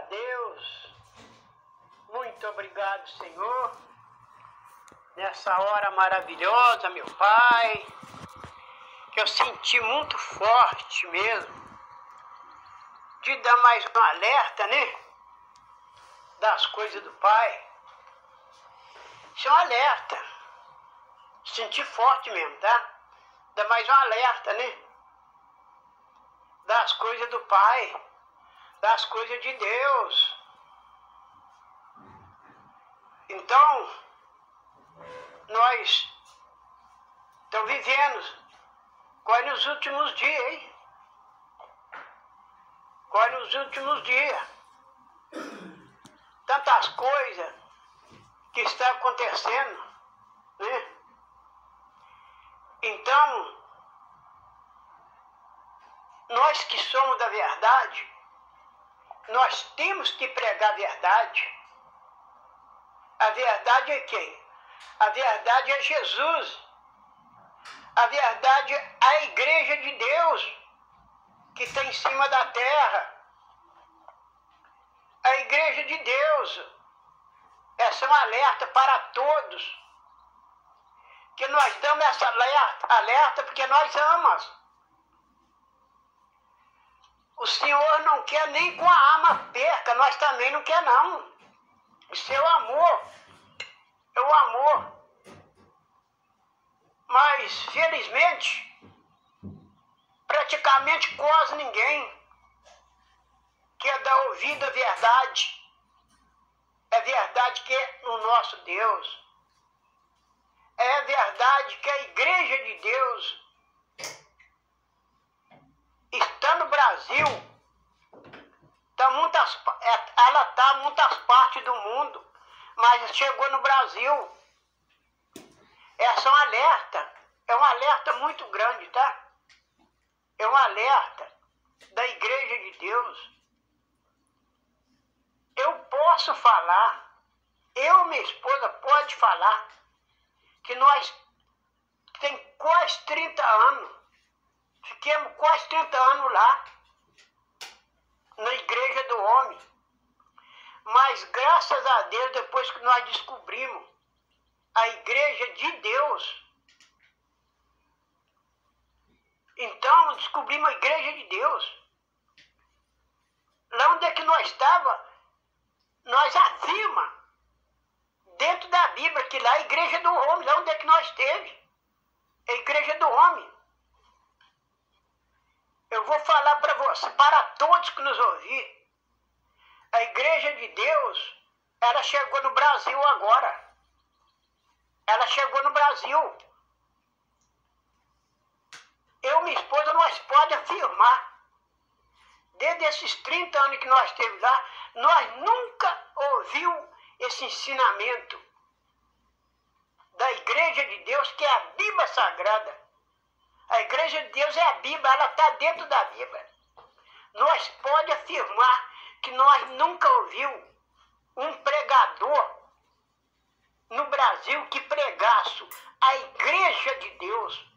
Deus. Muito obrigado, Senhor, nessa hora maravilhosa, meu Pai, que eu senti muito forte mesmo, de dar mais um alerta, né, das coisas do Pai. Isso é um alerta, senti forte mesmo, tá? Dá mais um alerta, né, das coisas do Pai, das coisas de Deus. Então, nós estamos vivendo quase nos últimos dias, hein? Quase nos últimos dias. Tantas coisas que estão acontecendo, né? Então, nós que somos da verdade, nós temos que pregar a verdade. A verdade é quem? A verdade é Jesus. A verdade é a igreja de Deus que está em cima da terra. A igreja de Deus. Essa é um alerta para todos. Que nós damos essa alerta porque nós amamos. O Senhor não quer nem com a alma perca, nós também não quer não. Isso é o amor. É o amor. Mas, felizmente, praticamente quase ninguém quer dar ouvido à verdade. É verdade que é no nosso Deus. É verdade que a igreja de Deus está no Brasil. Ela está em muitas partes do mundo, mas chegou no Brasil. Essa é um alerta muito grande, tá? É um alerta da igreja de Deus. Eu posso falar, eu e minha esposa pode falar, que nós tem quase 30 anos, fiquemos quase 30 anos lá, na igreja do homem. Mas graças a Deus, depois que nós descobrimos a igreja de Deus, então descobrimos a igreja de Deus. Lá onde é que nós estávamos, nós afirma dentro da Bíblia que lá é a igreja do homem, lá onde é que nós esteve, é a igreja do homem. Eu vou falar para você, para todos que nos ouvirem, a igreja de Deus, ela chegou no Brasil agora. Ela chegou no Brasil. Eu e minha esposa, nós podemos afirmar, desde esses 30 anos que nós esteve lá, nós nunca ouvimos esse ensinamento da igreja de Deus, que é a Bíblia Sagrada. A igreja de Deus é a Bíblia, ela está dentro da Bíblia. Nós podemos afirmar que nós nunca ouvimos um pregador no Brasil que pregasse a igreja de Deus.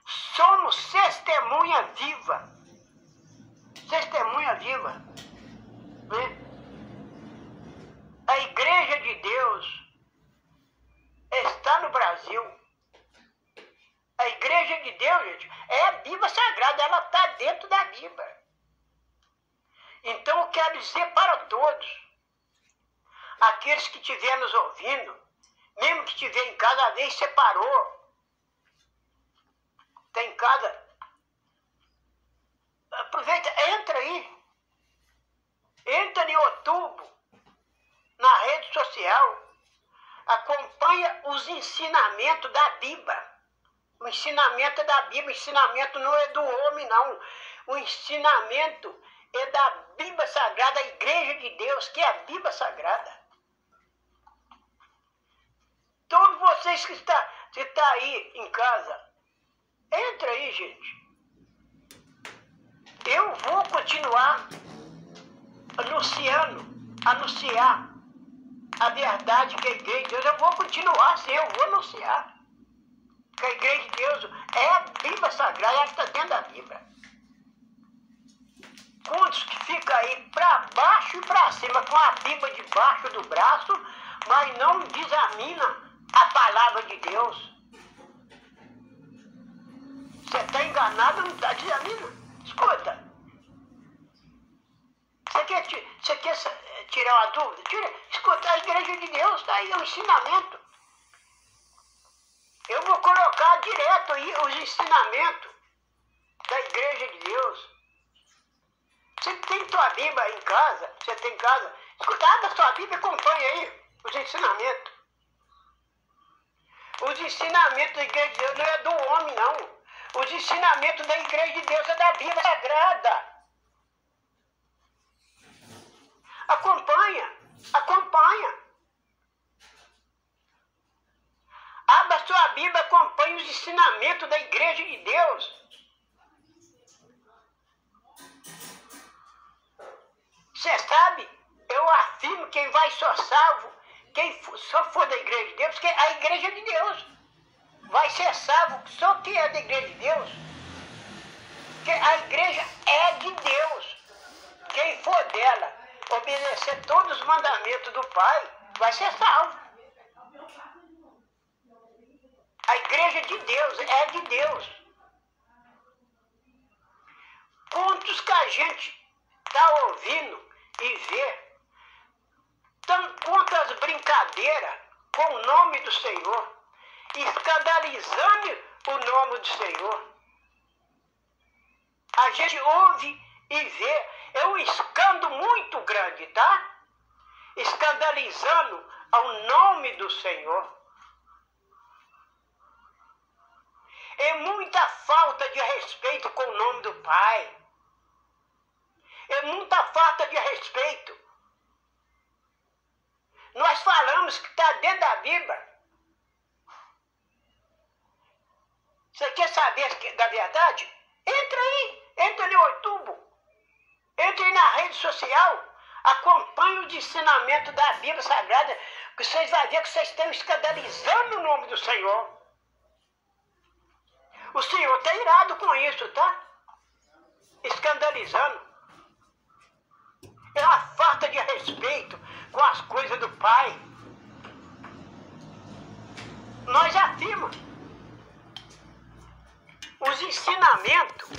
Somos testemunha viva. Testemunha viva. Né? A igreja de Deus está no Brasil. A igreja de Deus, gente, é a Bíblia Sagrada, ela está dentro da Bíblia. Então eu quero dizer para todos, aqueles que estiverem nos ouvindo, mesmo que estiver em casa, às vezes separou, está em casa, aproveita, entra aí, entra em outubro, na rede social, acompanha os ensinamentos da Bíblia. O ensinamento é da Bíblia, o ensinamento não é do homem, não. O ensinamento é da Bíblia Sagrada, a igreja de Deus, que é a Bíblia Sagrada. Todos vocês que estão aí em casa, entra aí, gente. Eu vou continuar anunciar a verdade que é a igreja de Deus. Eu vou continuar assim, eu vou anunciar. Que a igreja de Deus é a Bíblia Sagrada, ela está dentro da Bíblia. quantos que ficam aí para baixo e para cima com a Bíblia debaixo do braço, mas não examina a palavra de Deus. Você está enganado, não está examinando. Escuta. Você quer tirar uma dúvida? Escuta, a igreja de Deus está aí, é um ensinamento. Eu vou colocar direto aí os ensinamentos da igreja de Deus. Você tem tua Bíblia em casa? Você tem em casa? Escuta, abre a sua Bíblia e acompanha aí os ensinamentos. Os ensinamentos da igreja de Deus não é do homem, não. Os ensinamentos da igreja de Deus é da Bíblia Sagrada. Acompanha, acompanha. Abra a sua Bíblia, acompanhe os ensinamentos da igreja de Deus. Você sabe, eu afirmo, quem vai só salvo, quem só for da igreja de Deus, porque a igreja de Deus vai ser salvo só quem é da igreja de Deus. Porque a igreja é de Deus. Quem for dela, obedecer todos os mandamentos do Pai, vai ser salvo. A igreja de Deus é de Deus. Quantos que a gente está ouvindo e vê, quantas brincadeiras com o nome do Senhor, escandalizando o nome do Senhor. A gente ouve e vê, é um escândalo muito grande, tá? Escandalizando ao nome do Senhor. É muita falta de respeito com o nome do Pai. É muita falta de respeito. Nós falamos que está dentro da Bíblia. Você quer saber da verdade? Entra aí, entra no YouTube, entra aí na rede social, acompanhe os ensinamentos da Bíblia Sagrada, que vocês vão ver que vocês estão escandalizando o nome do Senhor. O Senhor está irado com isso, tá? Escandalizando. É uma falta de respeito com as coisas do Pai. Nós afirmamos. Os ensinamentos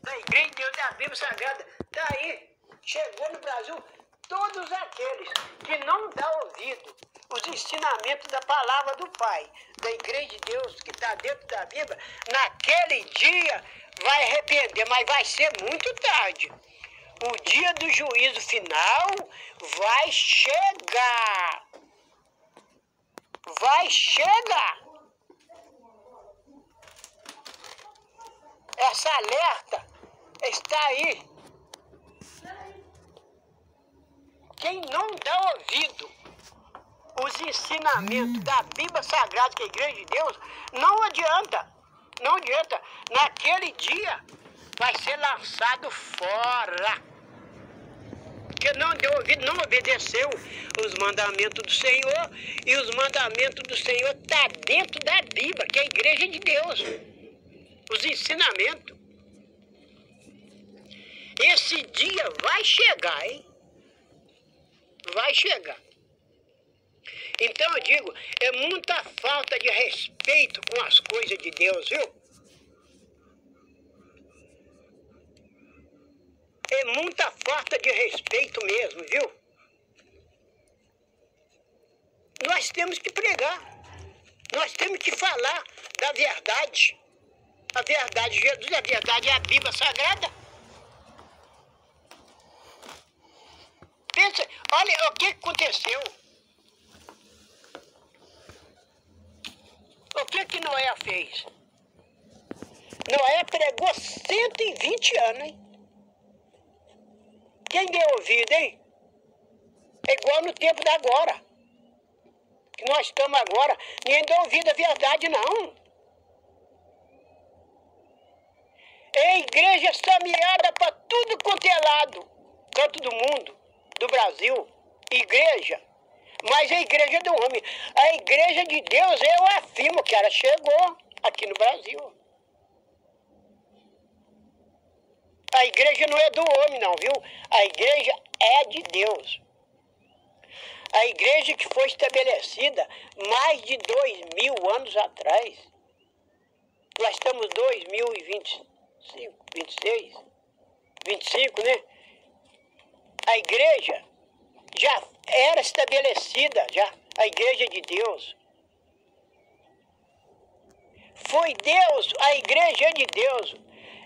da Igreja de Deus da Bíblia Sagrada está aí. Chegou no Brasil. Todos aqueles que não dão ouvido os ensinamentos da palavra do Pai, da Igreja de Deus que está dentro da Bíblia, naquele dia vai arrepender, mas vai ser muito tarde. O dia do juízo final vai chegar. Vai chegar. Essa alerta está aí. Quem não dá ouvido os ensinamentos da Bíblia Sagrada, que é a Igreja de Deus, não adianta. Não adianta. Naquele dia vai ser lançado fora. Porque não deu ouvido, não obedeceu os mandamentos do Senhor. E os mandamentos do Senhor estão dentro da Bíblia, que é a Igreja de Deus. Os ensinamentos. Esse dia vai chegar, hein? Vai chegar. Então eu digo, é muita falta de respeito com as coisas de Deus, viu? É muita falta de respeito mesmo, viu? Nós temos que pregar. Nós temos que falar da verdade. A verdade de Jesus, a verdade é a Bíblia Sagrada. Pensa, olha o que aconteceu. O que Noé fez? Noé pregou 120 anos, hein? Quem deu ouvido, hein? É igual no tempo da agora. Que nós estamos agora. Ninguém deu ouvido à verdade, não. É igreja sameada para tudo quanto é lado. Canto do mundo, do Brasil. Igreja. Mas a igreja do homem. A igreja de Deus, eu afirmo que ela chegou aqui no Brasil. A A igreja não é do homem, não, viu? A igreja é de Deus. A igreja que foi estabelecida mais de 2000 anos atrás. Nós estamos 2025, 26, 25, né? A igreja já era estabelecida, já. A igreja de Deus. Foi Deus, a igreja de Deus.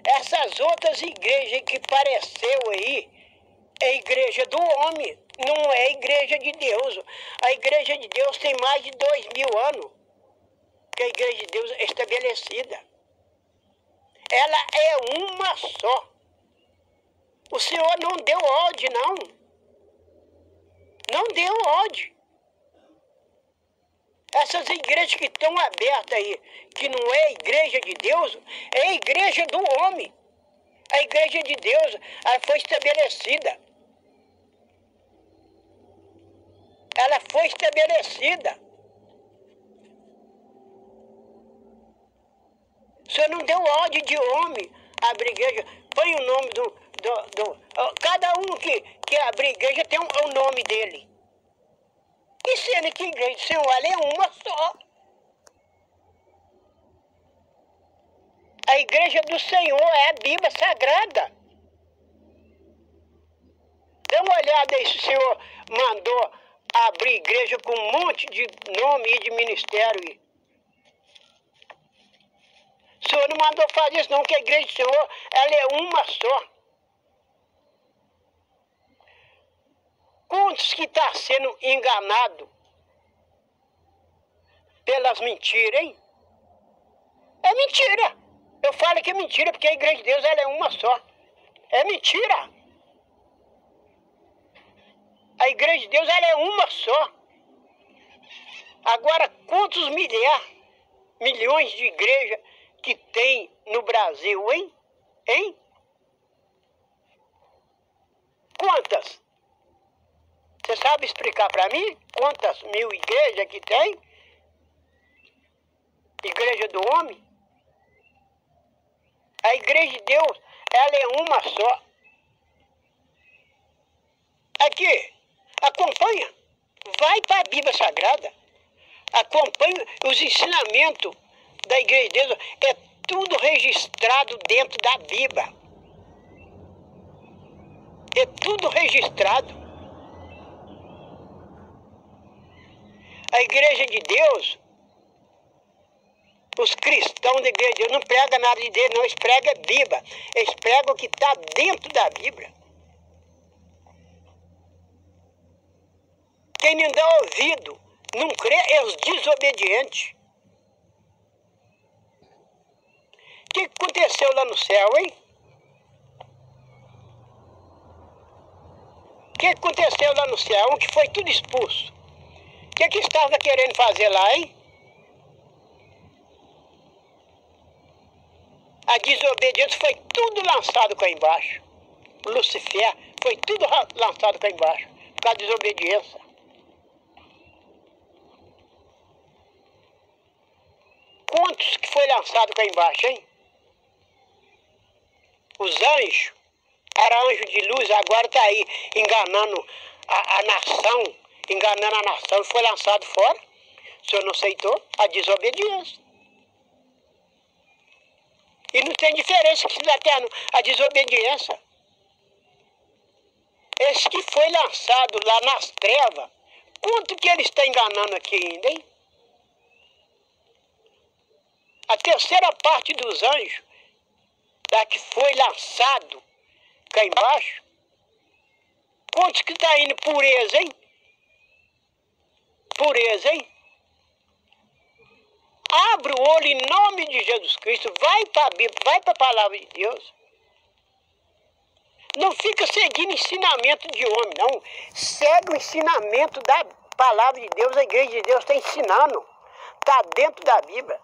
Essas outras igrejas que pareceu aí, é igreja do homem, não é igreja de Deus. A igreja de Deus tem mais de 2000 anos que a igreja de Deus é estabelecida. Ela é uma só. O Senhor não deu ordem, não. Não deu ordem. Essas igrejas que estão abertas aí, que não é a igreja de Deus, é a igreja do homem. A igreja de Deus, ela foi estabelecida. Ela foi estabelecida. O Senhor não deu ordem de homem a abrir igreja. Põe o nome cada um que abre igreja tem o nome dele. E sendo que a igreja do Senhor ela é uma só. A igreja do Senhor é a Bíblia Sagrada. Dá uma olhada aí se o Senhor mandou abrir igreja com um monte de nome e de ministério. O Senhor não mandou fazer isso não, que a igreja do Senhor ela é uma só. Quantos que está sendo enganado pelas mentiras, hein? É mentira. Eu falo que é mentira, porque a igreja de Deus ela é uma só. É mentira. A igreja de Deus ela é uma só. Agora, quantos milhões de igrejas que tem no Brasil, hein? Hein? Quantas? Você sabe explicar para mim quantas mil igrejas que tem? Igreja do homem? A igreja de Deus, ela é uma só. Aqui, acompanha. Vai para a Bíblia Sagrada. Acompanha os ensinamentos da igreja de Deus. É tudo registrado dentro da Bíblia. É tudo registrado. A igreja de Deus, os cristãos da igreja de Deus não pregam nada de Deus, não, eles pregam a Bíblia. Eles pregam o que está dentro da Bíblia. Quem não dá ouvido, não crê, é os desobedientes. O que aconteceu lá no céu, hein? O que aconteceu lá no céu? Um que foi tudo expulso. O que estava querendo fazer lá, hein? A desobediência foi tudo lançado cá embaixo. Lucifer foi tudo lançado cá embaixo. Por causa da desobediência. Quantos que foi lançado cá embaixo, hein? Os anjos. Era anjo de luz, agora está aí enganando a nação. Enganando a nação e foi lançado fora. O senhor não aceitou a desobediência. E não tem diferença que se está tendo a desobediência. Esse que foi lançado lá nas trevas, quanto que ele está enganando aqui ainda, hein? A terceira parte dos anjos, da que foi lançado cá embaixo, quantos que está indo pureza, hein? Pureza, hein? Abre o olho em nome de Jesus Cristo, vai para a Bíblia, vai para a palavra de Deus. Não fica seguindo ensinamento de homem, não. Segue o ensinamento da palavra de Deus, a igreja de Deus está ensinando. Está dentro da Bíblia.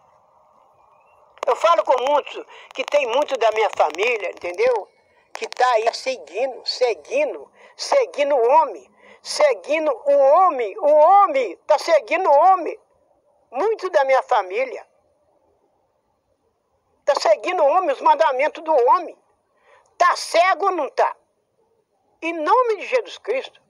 Eu falo com muitos, que tem muito da minha família, entendeu? Que está aí seguindo o homem. Seguindo o homem está seguindo o homem. Muito da minha família está seguindo o homem, os mandamentos do homem. Está cego ou não está? Em nome de Jesus Cristo.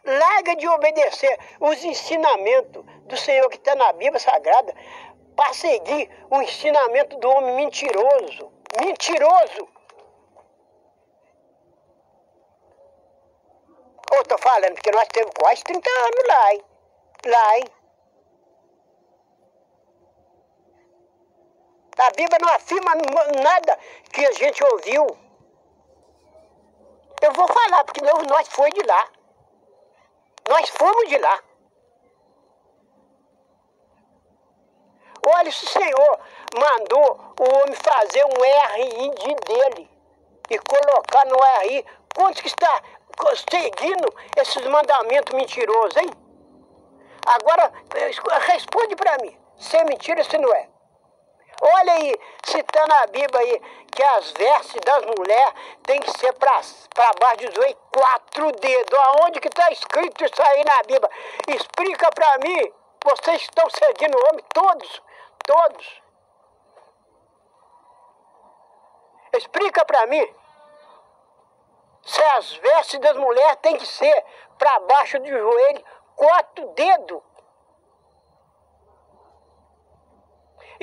Larga de obedecer os ensinamentos do Senhor que está na Bíblia Sagrada para seguir o ensinamento do homem mentiroso. Mentiroso! Eu estou falando porque nós temos quase 30 anos lá, hein? Lá, hein? A Bíblia não afirma nada que a gente ouviu. Eu vou falar, porque nós fomos de lá. Nós fomos de lá. Olha, se o Senhor mandou o homem fazer um RI dele e colocar no RI, quantos que está seguindo esses mandamentos mentirosos, hein? Agora, responde para mim, se é mentira ou se não é. Olha aí, se está na Bíblia aí, que as vestes das mulheres tem que ser para baixo dos joelhos, 4 dedos. Aonde que está escrito isso aí na Bíblia? Explica para mim, vocês estão seguindo o homem, todos. Explica para mim, se as vestes das mulheres tem que ser para baixo do joelho, 4 dedos.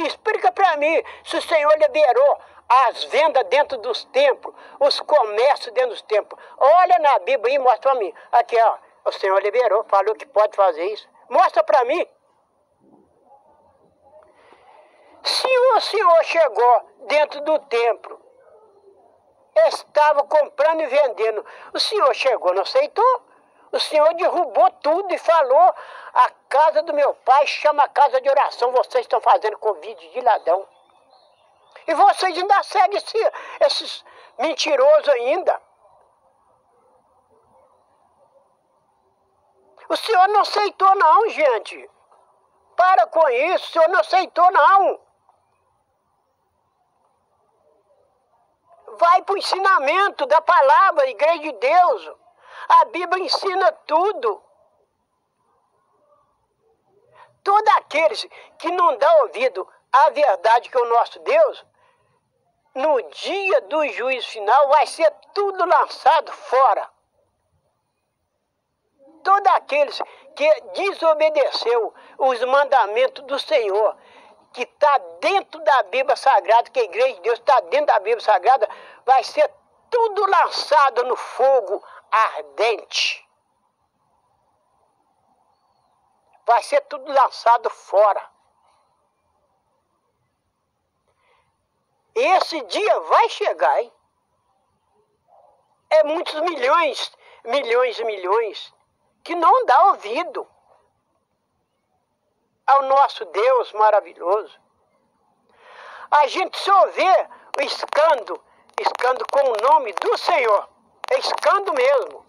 Explica para mim se o Senhor liberou as vendas dentro dos templos, os comércios dentro dos templos. Olha na Bíblia e mostra para mim. Aqui, ó, o Senhor liberou, falou que pode fazer isso. Mostra para mim. Se o Senhor chegou dentro do templo, estava comprando e vendendo, o Senhor chegou, não aceitou? O Senhor derrubou tudo e falou, a casa do meu pai chama a casa de oração, vocês estão fazendo convite de ladrão. E vocês ainda seguem esses mentirosos ainda. O Senhor não aceitou não, gente. Para com isso, o Senhor não aceitou não. Vai para o ensinamento da palavra, Igreja de Deus. A Bíblia ensina tudo. Todos aqueles que não dão ouvido à verdade que é o nosso Deus, no dia do juízo final vai ser tudo lançado fora. Todos aqueles que desobedeceu os mandamentos do Senhor, que está dentro da Bíblia Sagrada, que a Igreja de Deus está dentro da Bíblia Sagrada, vai ser tudo lançado no fogo ardente. Vai ser tudo lançado fora. Esse dia vai chegar, hein? É muitos milhões e milhões que não dá ouvido ao nosso Deus maravilhoso. A gente só vê o escândalo com o nome do Senhor. É escândalo mesmo.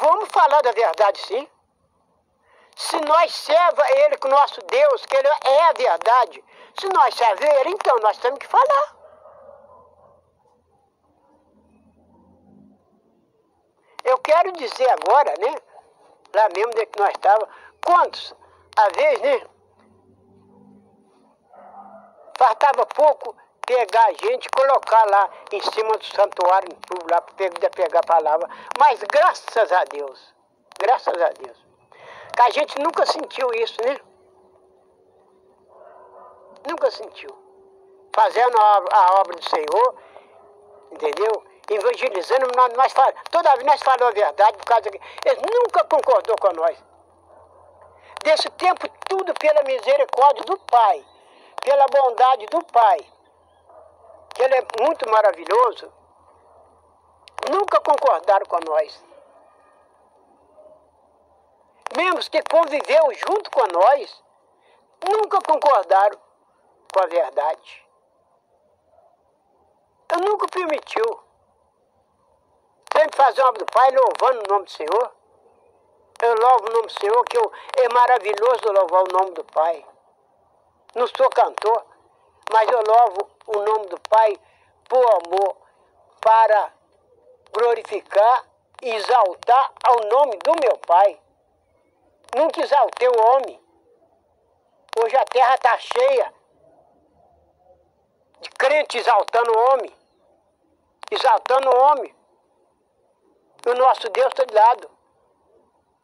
Vamos falar da verdade, sim. Se nós servamos a Ele com o nosso Deus, que Ele é a verdade, se nós servamos a Ele, então nós temos que falar. Eu quero dizer agora, né? Lá mesmo onde que nós estávamos, quantos, às vezes, né? Faltava pouco pegar a gente e colocar lá em cima do santuário, lá para pegar a palavra. Mas graças a Deus, que a gente nunca sentiu isso, né? Nunca sentiu. Fazendo a obra do Senhor, entendeu? Evangelizando, toda vez nós falamos a verdade, por causa que eles nunca concordou com nós. Desse tempo, tudo pela misericórdia do Pai, pela bondade do Pai, que Ele é muito maravilhoso, nunca concordaram com nós. Mesmo que conviveu junto com nós, nunca concordaram com a verdade. Eu nunca permitiu. Sempre fazer a obra do Pai, louvando o nome do Senhor. Eu louvo o nome do Senhor, que é maravilhoso louvar o nome do Pai. Não sou cantor, mas eu louvo o nome do Pai por amor, para glorificar e exaltar ao nome do meu Pai. Nunca exaltei o homem, Hoje a terra está cheia de crente exaltando o homem. Exaltando o homem. E o nosso Deus está de lado.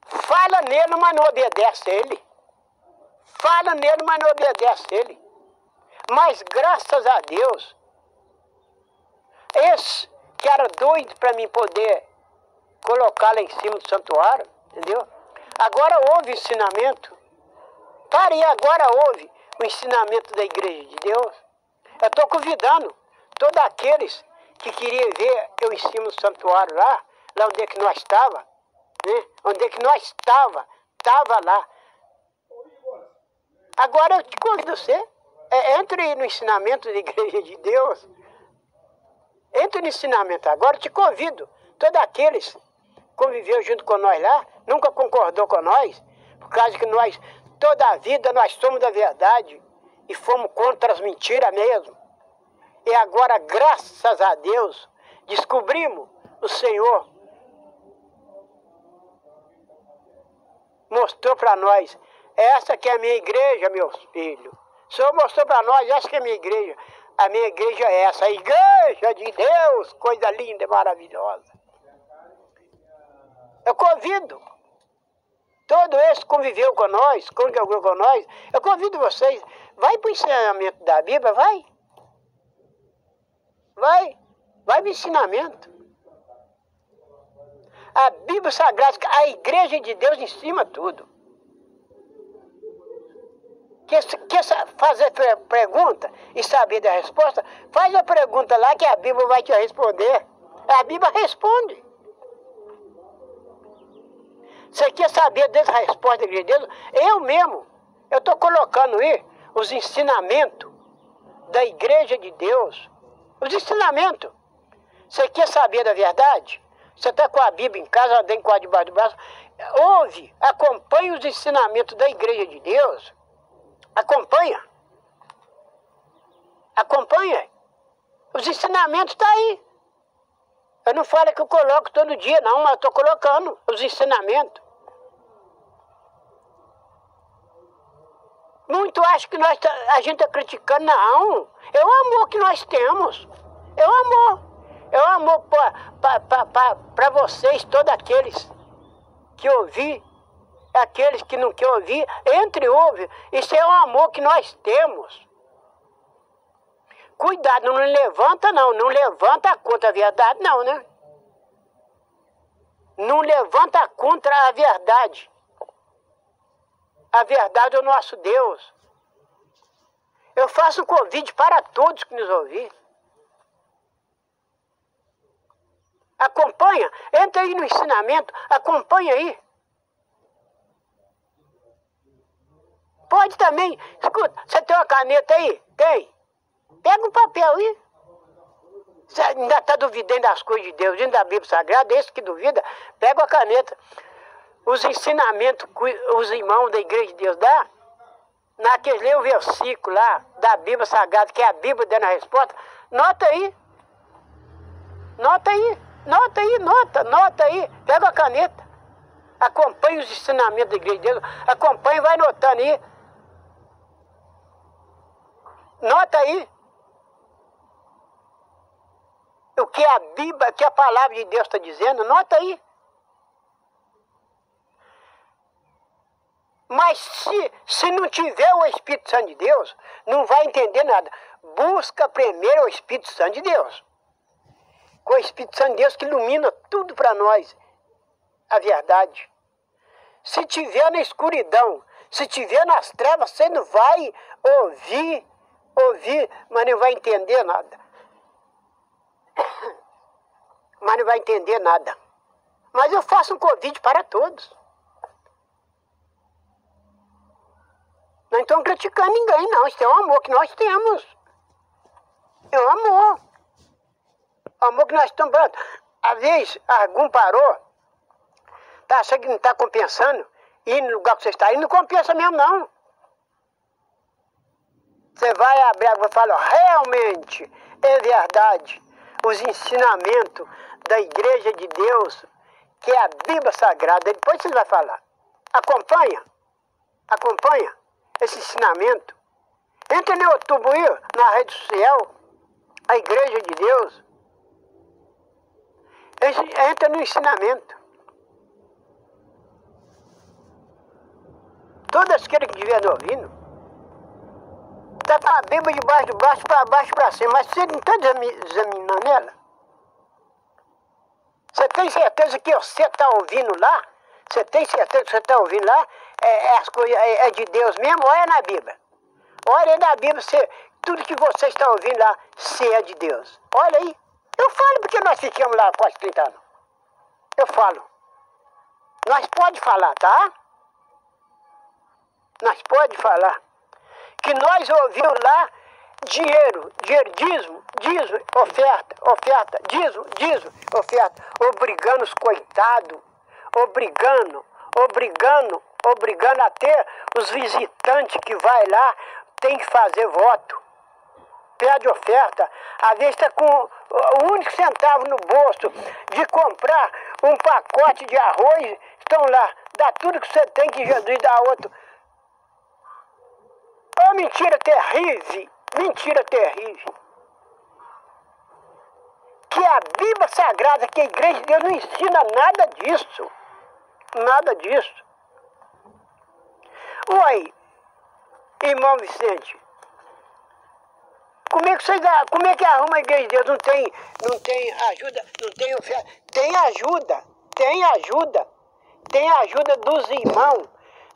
Fala nele, mas não obedece a ele. Fala nele, mas não obedece a ele. Mas graças a Deus, esse que era doido para mim poder colocar lá em cima do santuário, entendeu? Agora houve ensinamento. Para aí, agora houve o ensinamento da Igreja de Deus. Eu estou convidando todos aqueles que queriam ver eu em cima do santuário lá onde é que nós estava, né? Onde é que nós estava lá. Agora eu te convido você, entre no ensinamento da Igreja de Deus. Entre no ensinamento agora, eu te convido, todos aqueles que conviveram junto com nós lá, nunca concordou com nós, por causa que nós, toda a vida, nós somos da verdade e fomos contra as mentiras mesmo. E agora, graças a Deus, descobrimos o Senhor mostrou para nós, essa que é a minha igreja, meus filhos. O Senhor mostrou para nós, essa que é a minha igreja. A minha igreja é essa, a igreja de Deus, coisa linda e maravilhosa. Eu convido todo esse que conviveu com nós, eu convido vocês, vai para o ensinamento da Bíblia, vai para o ensinamento. A Bíblia Sagrada, a igreja de Deus ensina tudo. Quer fazer pergunta e saber da resposta? Faz a pergunta lá que a Bíblia vai te responder. A Bíblia responde. Você quer saber dessa resposta da igreja de Deus? Eu estou colocando aí os ensinamentos da igreja de Deus. Os ensinamentos. Você quer saber da verdade? Você está com a Bíblia em casa, ela tem quase debaixo do braço. Ouve, acompanhe os ensinamentos da igreja de Deus. Acompanha. Os ensinamentos estão aí. Eu não falo que eu coloco todo dia, não, mas eu estou colocando os ensinamentos. Muito acham que a gente está criticando, não. É o amor que nós temos. É o amor. É o amor para vocês, todos aqueles que ouvir, aqueles que não querem ouvir, entre ouve. Isso é o amor que nós temos. Cuidado, não levanta não levanta contra a verdade não, né? Não levanta contra a verdade. A verdade é o nosso Deus. Eu faço um convite para todos que nos ouvirem. Acompanha, entra aí no ensinamento, acompanha aí. Pode também, escuta, você tem uma caneta aí? Tem. Pega um papel aí. Você ainda está duvidando das coisas de Deus, dentro da Bíblia Sagrada, esse que duvida, pega a caneta. Os ensinamentos que os irmãos da igreja de Deus dão, naquele lê o versículo lá da Bíblia Sagrada, que é a Bíblia dando a resposta, nota aí. Nota aí, pega a caneta. Acompanhe os ensinamentos da igreja de Deus, acompanhe e vai notando aí. Nota aí. O que a Bíblia, que a palavra de Deus está dizendo, nota aí. Mas se não tiver o Espírito Santo de Deus, não vai entender nada. Busca primeiro o Espírito Santo de Deus. Com o Espírito Santo de Deus que ilumina tudo para nós, a verdade. Se tiver na escuridão, se tiver nas trevas, você não vai ouvir, mas não vai entender nada. Mas não vai entender nada. Mas eu faço um convite para todos. Não estamos criticando ninguém, não. Isso é um amor que nós temos. É um amor. O amor que nós estamos falando. Às vezes, algum parou, tá achando que não está compensando, ir no lugar que você está aí, não compensa mesmo, não. Você vai abrir água e fala, realmente, é verdade. Os ensinamentos da igreja de Deus, que é a Bíblia Sagrada, depois você vai falar. Acompanha. esse ensinamento. Entra no YouTube aí, na rede social, a Igreja de Deus. Entra no ensinamento. Todas aqueles que estiverem ouvindo, está com a Bíblia de baixo para cima, mas você não está examinando ela? Você tem certeza que você está ouvindo lá? Você tem certeza que você está ouvindo lá? As coisas é de Deus mesmo? Olha na Bíblia. Olha na Bíblia, tudo que você está ouvindo lá, se é de Deus. Olha aí. Eu falo porque nós ficamos lá quase 30 anos. Eu falo. Nós pode falar, tá? Nós pode falar. Que nós ouvimos lá dinheiro, dízimo, oferta, dízimo, oferta. Obrigando os coitados. Obrigando até os visitantes que vai lá, tem que fazer voto. Pede oferta. Às vezes está com o único centavo no bolso de comprar um pacote de arroz, estão lá, dá tudo que você tem que Jesus dá outro. Oh, mentira terrível, que a Bíblia Sagrada, que a Igreja de Deus não ensina nada disso. Uai, irmão Vicente, como é que arruma a Igreja de Deus? Não tem ajuda, não tem oferta. Tem ajuda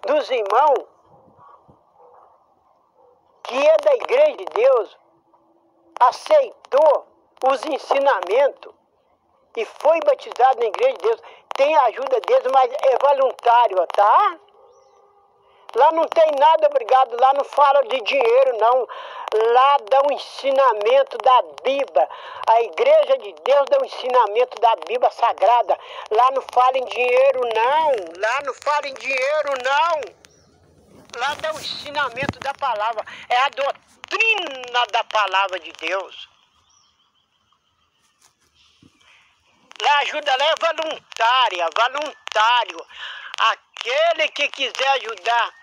dos irmãos que é da Igreja de Deus, aceitou os ensinamentos e foi batizado na Igreja de Deus. Tem a ajuda deles, mas é voluntário, tá? Lá não tem nada obrigado, lá não fala de dinheiro, não. Lá dá um ensinamento da Bíblia. A Igreja de Deus dá um ensinamento da Bíblia Sagrada. Lá não fala em dinheiro, não. Lá dá o ensinamento da palavra. É a doutrina da palavra de Deus. Lá a ajuda lá é voluntário. Aquele que quiser ajudar,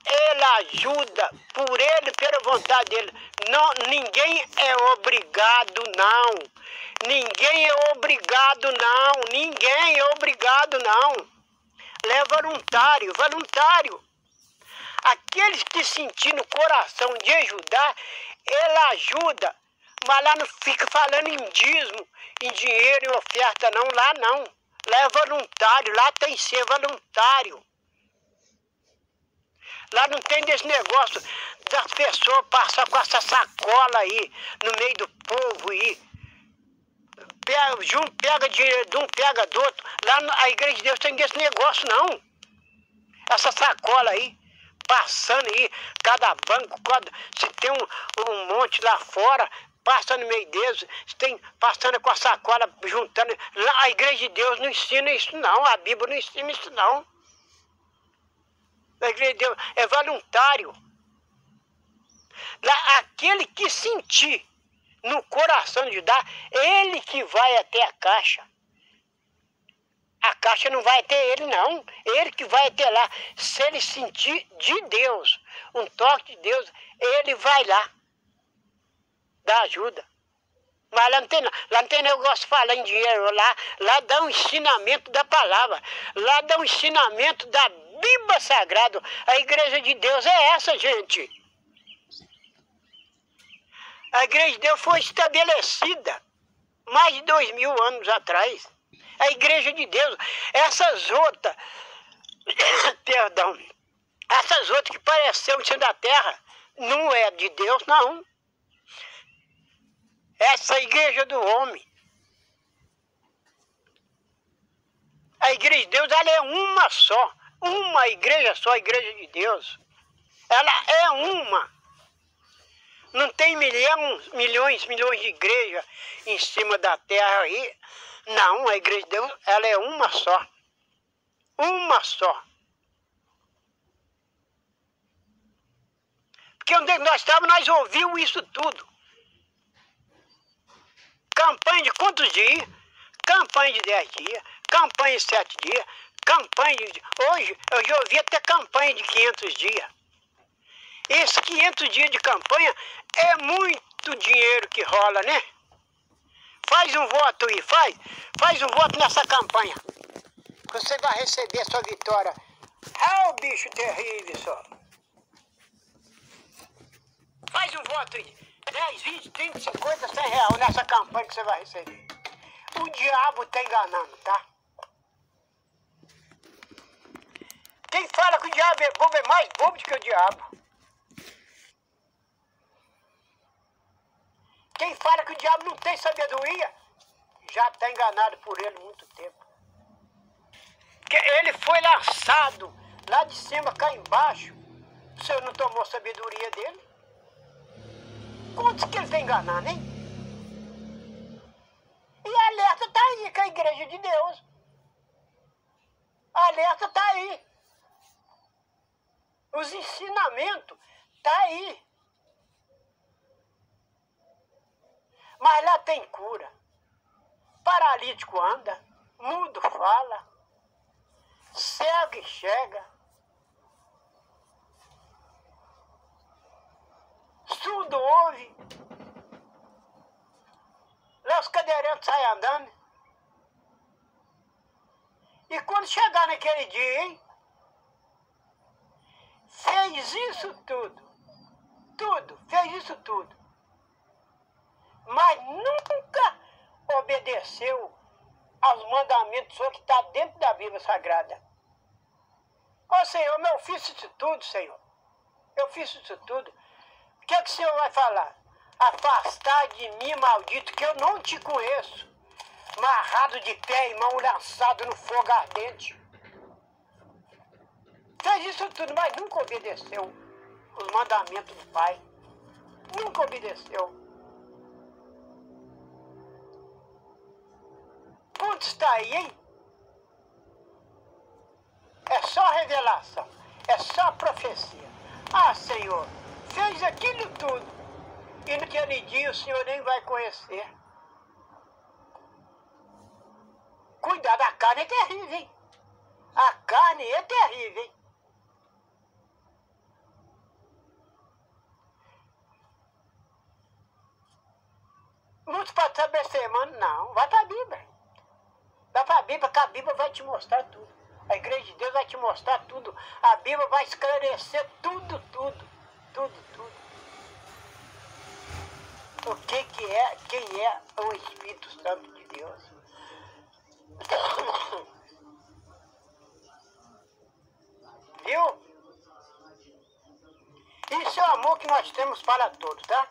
ele ajuda por ele, pela vontade dele. Não, ninguém é obrigado, não. Lá é voluntário. Aqueles que sentir no coração de ajudar, ele ajuda. Mas lá não fica falando em dízimo, em dinheiro, em oferta, não. Lá não. Lá é voluntário, lá tem que ser voluntário. Lá não tem desse negócio das pessoas passar com essa sacola aí, no meio do povo aí. Pega dinheiro de um, pega do outro. Lá a Igreja de Deus tem desse negócio, não. Essa sacola aí, passando aí, cada banco, se tem um monte lá fora, passa no meio deles, passando com a sacola, juntando. Lá a Igreja de Deus não ensina isso, não. A Bíblia não ensina isso, não. A Igreja de Deus é voluntário. Lá, aquele que sentir no coração de dar, ele que vai até a caixa. A caixa não vai até ele, não. Ele que vai até lá. Se ele sentir de Deus, um toque de Deus, ele vai lá. Dá ajuda. Mas lá não tem negócio de falar em dinheiro. Lá dá um ensinamento da palavra. Lá dá um ensinamento da Bíblia Sagrada. A Igreja de Deus é essa, gente. A Igreja de Deus foi estabelecida mais de 2000 anos atrás. A Igreja de Deus, essas outras, essas outras que pareceram ser da terra, não é de Deus, não. Essa é a igreja do homem. A Igreja de Deus, ela é uma só. Uma igreja só, a Igreja de Deus. Ela é uma. Não tem milhões de igrejas em cima da terra aí. Não, a Igreja de Deus, ela é uma só. Uma só. Porque onde nós estávamos, nós ouvimos isso tudo. Campanha de quantos dias? Campanha de 10 dias, campanha de 7 dias, campanha de... Hoje eu já ouvi até campanha de 500 dias. Esses 500 dias de campanha é muito dinheiro que rola, né? Faz um voto aí, faz um voto nessa campanha. Você vai receber a sua vitória. Ah, o bicho terrível só. Faz um voto aí. 10, 20, 30, 50, 100 reais nessa campanha que você vai receber. O diabo tá enganando, tá? Quem fala que o diabo é bobo é mais bobo do que o diabo. Quem fala que o diabo não tem sabedoria, já está enganado por ele há muito tempo. Que ele foi lançado lá de cima, cá embaixo. O senhor não tomou sabedoria dele? Quantos que ele está enganando, hein? E a alerta está aí, com a igreja de Deus. A alerta está aí. Os ensinamentos estão aí. Mas lá tem cura. Paralítico anda, mudo fala, cego enxerga, surdo ouve. Lá os cadeirantes saem andando. E quando chegar naquele dia, hein? Fez isso tudo, fez isso tudo. Mas nunca obedeceu aos mandamentos que está dentro da Bíblia Sagrada. Ó Senhor, eu fiz isso tudo, Senhor. Eu fiz isso tudo. O que é que o Senhor vai falar? Afastar de mim, maldito, que eu não te conheço. Amarrado de pé e mão lançado no fogo ardente. Fez isso tudo, mas nunca obedeceu os mandamentos do Pai. Nunca obedeceu. Quanto está aí, hein? É só revelação, é só profecia. Ah, Senhor, fez aquilo tudo. E naquele dia o Senhor nem vai conhecer. Cuidado, a carne é terrível, hein? A carne é terrível, hein? Muitos podem saber semana, não. Vai para a Bíblia. Vai para a Bíblia, que a Bíblia vai te mostrar tudo. A igreja de Deus vai te mostrar tudo. A Bíblia vai esclarecer tudo. O que é, quem é o Espírito Santo de Deus. Viu? Isso é o amor que nós temos para todos, tá?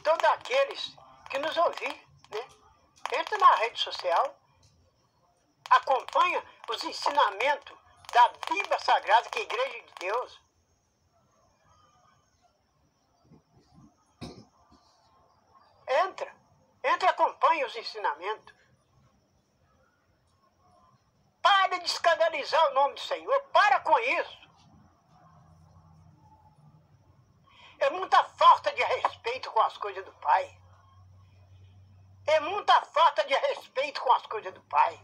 Todos aqueles que nos ouvem, né? Entra na rede social, acompanha os ensinamentos da Bíblia Sagrada, que é a Igreja de Deus. Entra e acompanha os ensinamentos. Para de escandalizar o nome do Senhor, para com isso. É muita falta de respeito com as coisas do Pai. É muita falta de respeito com as coisas do Pai.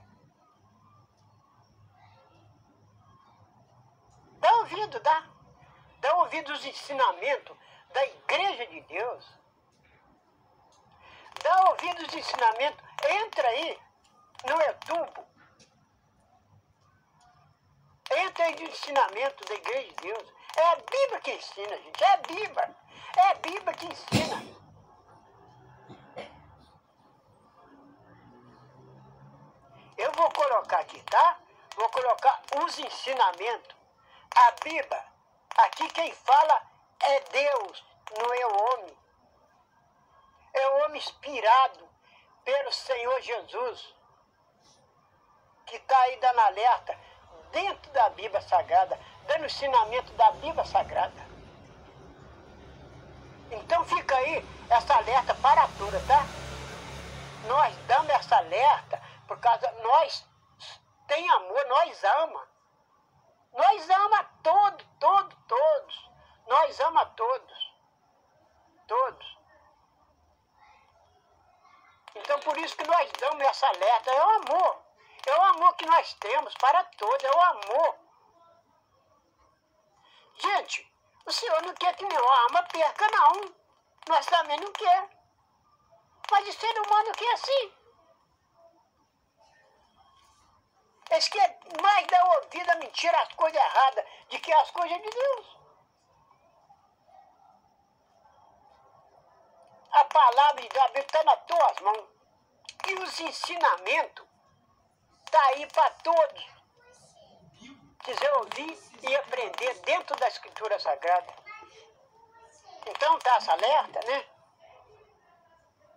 Dá ouvido, dá. Dá ouvido os ensinamentos da Igreja de Deus. Dá ouvido os ensinamentos. Entra aí no YouTube. Entra aí no ensinamento da Igreja de Deus. É a Bíblia que ensina, gente. É a Bíblia. É a Bíblia que ensina. Eu vou colocar aqui, tá? Vou colocar os ensinamentos. A Bíblia, aqui quem fala é Deus, não é o homem. É o homem inspirado pelo Senhor Jesus, que está aí dando alerta dentro da Bíblia Sagrada, dando ensinamento da Bíblia Sagrada. Então fica aí essa alerta para tudo, tá? Nós damos essa alerta por causa, nós tem amor, nós ama. Nós ama todos. Nós ama todos. Todos. Então por isso que nós damos essa alerta, é o amor. É o amor que nós temos para todos, é o amor. Gente, O Senhor não quer que nenhuma alma perca, não. Nós também não quer. Mas o ser humano quer assim. Eles querem mais dar ouvido a mentira, as coisas erradas, do que as coisas de Deus. A palavra de Deus está nas tuas mãos. E os ensinamentos estão aí para todos. Quiser ouvir e aprender dentro da Escritura Sagrada. Então está essa alerta, né?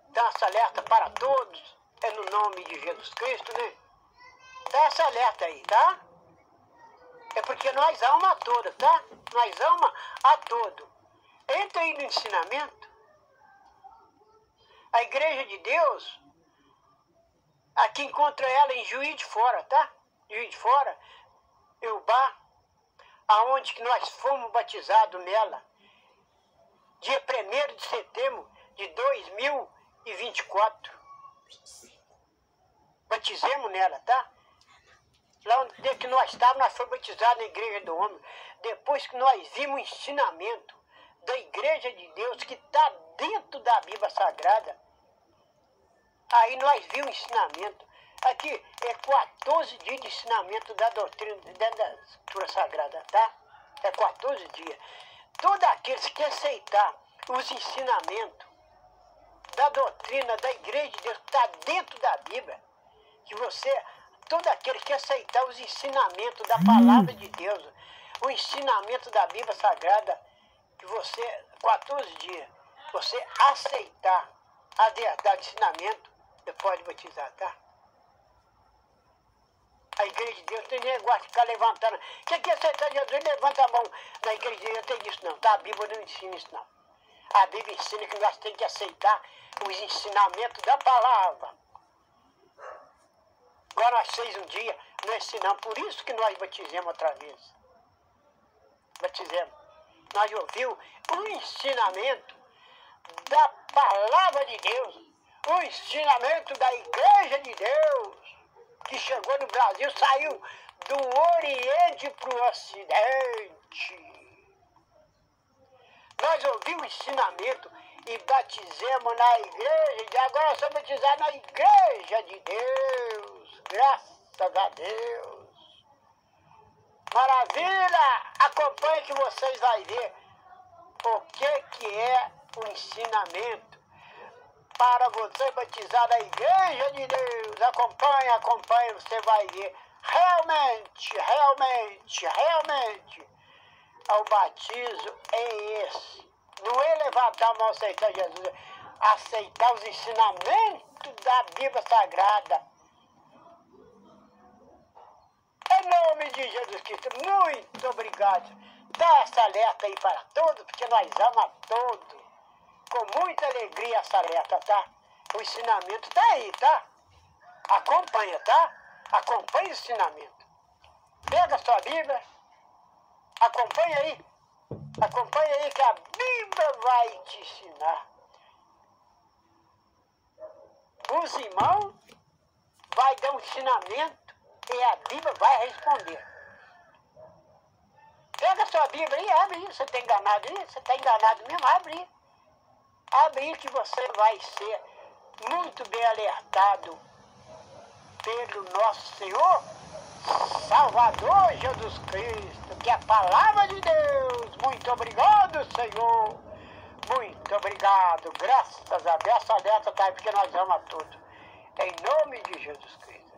Está essa alerta para todos. É no nome de Jesus Cristo, né? Dá essa alerta aí, tá? É porque nós amamos a todos, tá? Nós amamos a todos. Entra aí no ensinamento. A Igreja de Deus, aqui encontra ela em Juiz de Fora, tá? Juiz de Fora, Eubá, aonde que nós fomos batizados nela. Dia 1º de setembro de 2024. Batizemos nela, tá? Lá onde que nós estávamos, nós fomos batizados na Igreja do Homem. Depois que nós vimos o ensinamento da Igreja de Deus, que está dentro da Bíblia Sagrada, aí nós vimos o ensinamento. Aqui é 14 dias de ensinamento da doutrina, dentro da Escritura Sagrada, tá? É 14 dias. Todos aqueles que aceitar os ensinamentos da doutrina da Igreja de Deus, que está dentro da Bíblia, que você... Todo aquele que aceitar os ensinamentos da palavra de Deus, o ensinamento da Bíblia Sagrada, que você, 14 dias, você aceitar a verdade do ensinamento, você pode batizar, tá? A Igreja de Deus tem negócio de ficar levantando. Quem quer aceitar Jesus, levanta a mão. Na Igreja de Deus tem isso não, tá? A Bíblia não ensina isso não. A Bíblia ensina que nós temos que aceitar os ensinamentos da palavra. Agora nós 6 um dia, nós ensinamos, por isso que nós batizemos outra vez. Batizemos. Nós ouvimos o ensinamento da palavra de Deus, o ensinamento da Igreja de Deus, que chegou no Brasil, saiu do Oriente para o Ocidente. Nós ouvimos o ensinamento e batizemos na igreja, e agora nós somos batizados na Igreja de Deus. Graças a Deus. Maravilha! Acompanhe que vocês vão ver o que é o ensinamento para você batizar na Igreja de Deus. Acompanhe, você vai ver. Realmente, o batismo é esse. Não é levantar a mão, aceitar Jesus, aceitar os ensinamentos da Bíblia Sagrada. Em nome de Jesus Cristo, muito obrigado. Dá essa alerta aí para todos, porque nós amamos a todos. Com muita alegria essa alerta, tá? O ensinamento está aí, tá? Acompanha, tá? Acompanha o ensinamento. Pega a sua Bíblia, acompanha aí. Acompanha aí que a Bíblia vai te ensinar. Os irmãos vai dar um ensinamento e a Bíblia vai responder. Pega a sua Bíblia aí, abre aí. Você está enganado aí? Você está enganado mesmo? Abre aí. Abre aí que você vai ser muito bem alertado pelo nosso Senhor Salvador Jesus Cristo, que é a palavra de Deus. Muito obrigado, Senhor. Muito obrigado. Graças a Deus. Essa alerta está aí porque nós amamos a todos. Em nome de Jesus Cristo.